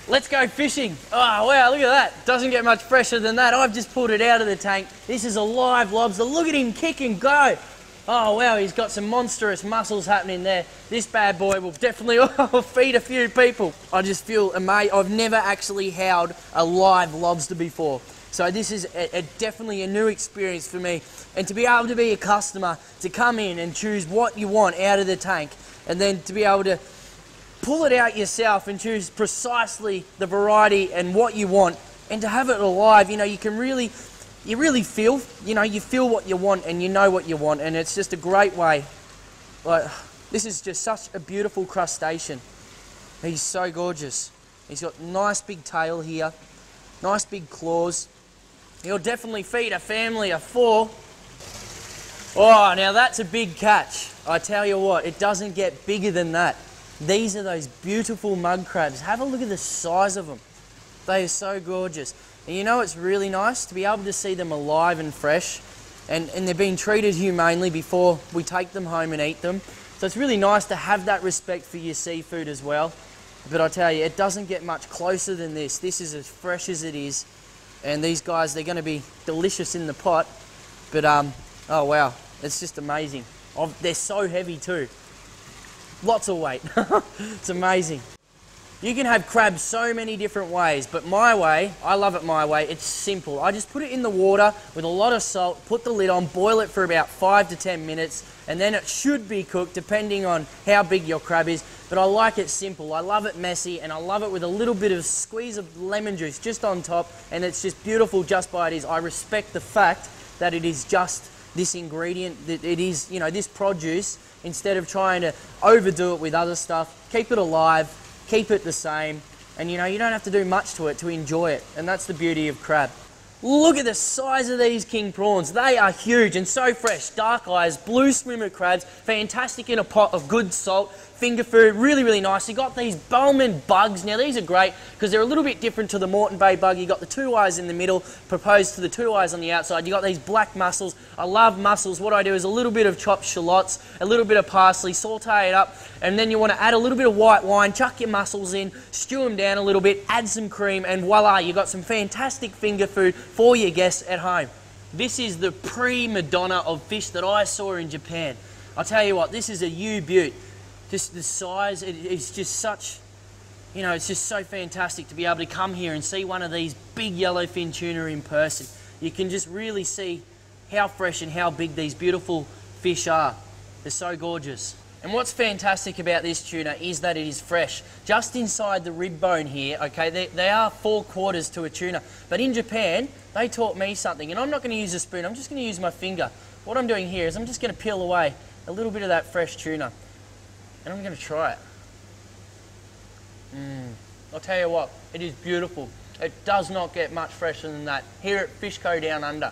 Let's go fishing. Oh, wow, look at that. Doesn't get much fresher than that. I've just pulled it out of the tank. This is a live lobster. Look at him kick and go. Oh, wow, he's got some monstrous muscles happening there. This bad boy will definitely feed a few people. I just feel amazed. I've never actually held a live lobster before. So this is definitely a new experience for me. And to be able to be a customer, to come in and choose what you want out of the tank, and then to be able to pull it out yourself and choose precisely the variety and what you want, and to have it alive, you know, you really feel, you know, you feel what you want and you know what you want, and it's just a great way. Like, this is just such a beautiful crustacean. He's so gorgeous. He's got nice big tail here, nice big claws. He'll definitely feed a family of 4. Oh, now that's a big catch. I tell you what, it doesn't get bigger than that. These are those beautiful mud crabs. Have a look at the size of them. They are so gorgeous. And you know it's really nice to be able to see them alive and fresh, and they're being treated humanely before we take them home and eat them. So it's really nice to have that respect for your seafood as well. But I tell you, it doesn't get much closer than this. This is as fresh as it is. And these guys, they're going to be delicious in the pot. But, oh wow, it's just amazing. They're so heavy too. Lots of weight. It's amazing. You can have crabs so many different ways, but my way, I love it my way, it's simple. I just put it in the water with a lot of salt, put the lid on, boil it for about 5 to 10 minutes, and then it should be cooked depending on how big your crab is. But I like it simple, I love it messy, and I love it with a little bit of squeeze of lemon juice just on top, and it's just beautiful just by it is. I respect the fact that it is just this ingredient, that it is, you know, this produce, instead of trying to overdo it with other stuff. Keep it alive, keep it the same, and you know, you don't have to do much to it to enjoy it, and that's the beauty of crab. Look at the size of these king prawns. They are huge and so fresh. Dark eyes, blue swimmer crabs, fantastic in a pot of good salt, finger food, really, really nice. You got these Balmain bugs. Now these are great because they're a little bit different to the Moreton Bay bug. You got the 2 eyes in the middle, proposed to the 2 eyes on the outside. You got these black mussels. I love mussels. What I do is a little bit of chopped shallots, a little bit of parsley, saute it up, and then you want to add a little bit of white wine, chuck your mussels in, stew them down a little bit, add some cream, and voila, you got some fantastic finger food for your guests at home. This is the prima donna of fish that I saw in Japan. I'll tell you what, this is a U-Butte. Just the size, it's just such, you know, it's just so fantastic to be able to come here and see one of these big yellowfin tuna in person. You can just really see how fresh and how big these beautiful fish are. They're so gorgeous. And what's fantastic about this tuna is that it is fresh. Just inside the rib bone here, okay, they are 4 quarters to a tuna. But in Japan, they taught me something, and I'm not going to use a spoon, I'm just going to use my finger. What I'm doing here is I'm just going to peel away a little bit of that fresh tuna. And I'm going to try it. I'll tell you what, it is beautiful. It does not get much fresher than that here at Fish Co Down Under.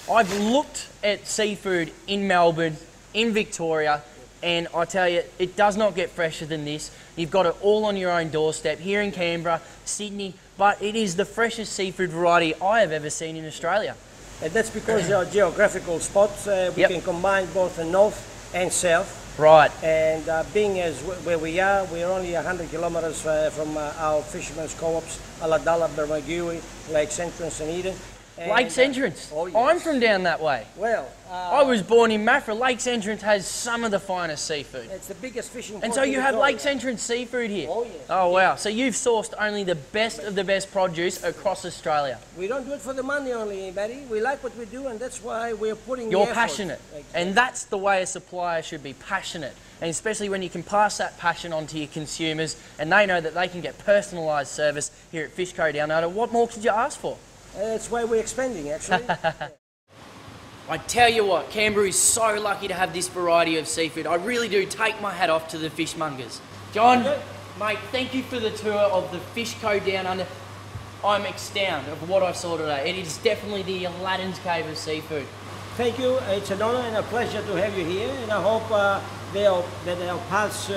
I've looked at seafood in Melbourne, in Victoria, and I tell you, it does not get fresher than this. You've got it all on your own doorstep here in Canberra, Sydney, but it is the freshest seafood variety I have ever seen in Australia. And that's because our geographical spots, we can combine both the north and south. Right. And being as where we are, we're only 100 kilometres from our fishermen's co-ops, Aladala, Bermagui, Lakes Entrance and Eden. And, Lakes Entrance? Oh yes. I'm from down that way. Well, I was born in Maffra. Lakes Entrance has some of the finest seafood. It's the biggest fishing port. And so you have Lakes Entrance seafood here? Oh yes. Oh wow, so you've sourced only the best of the best produce across Australia. We don't do it for the money only, Matty. We like what we do, and that's why we're putting You're the effort. passionate. Exactly. And that's the way a supplier should be, passionate. And especially when you can pass that passion on to your consumers and they know that they can get personalised service here at Fish Co Down Under. What more could you ask for? That's why we're expanding, actually. I tell you what, Canberra is so lucky to have this variety of seafood. I really do take my hat off to the fishmongers. John, mate, thank you for the tour of the Fish Co Down Under. I'm ecstatic of what I saw today. It is definitely the Aladdin's Cave of seafood. Thank you. It's an honour and a pleasure to have you here, and I hope that our paths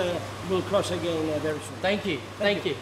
will cross again very soon. Thank you. Thank you.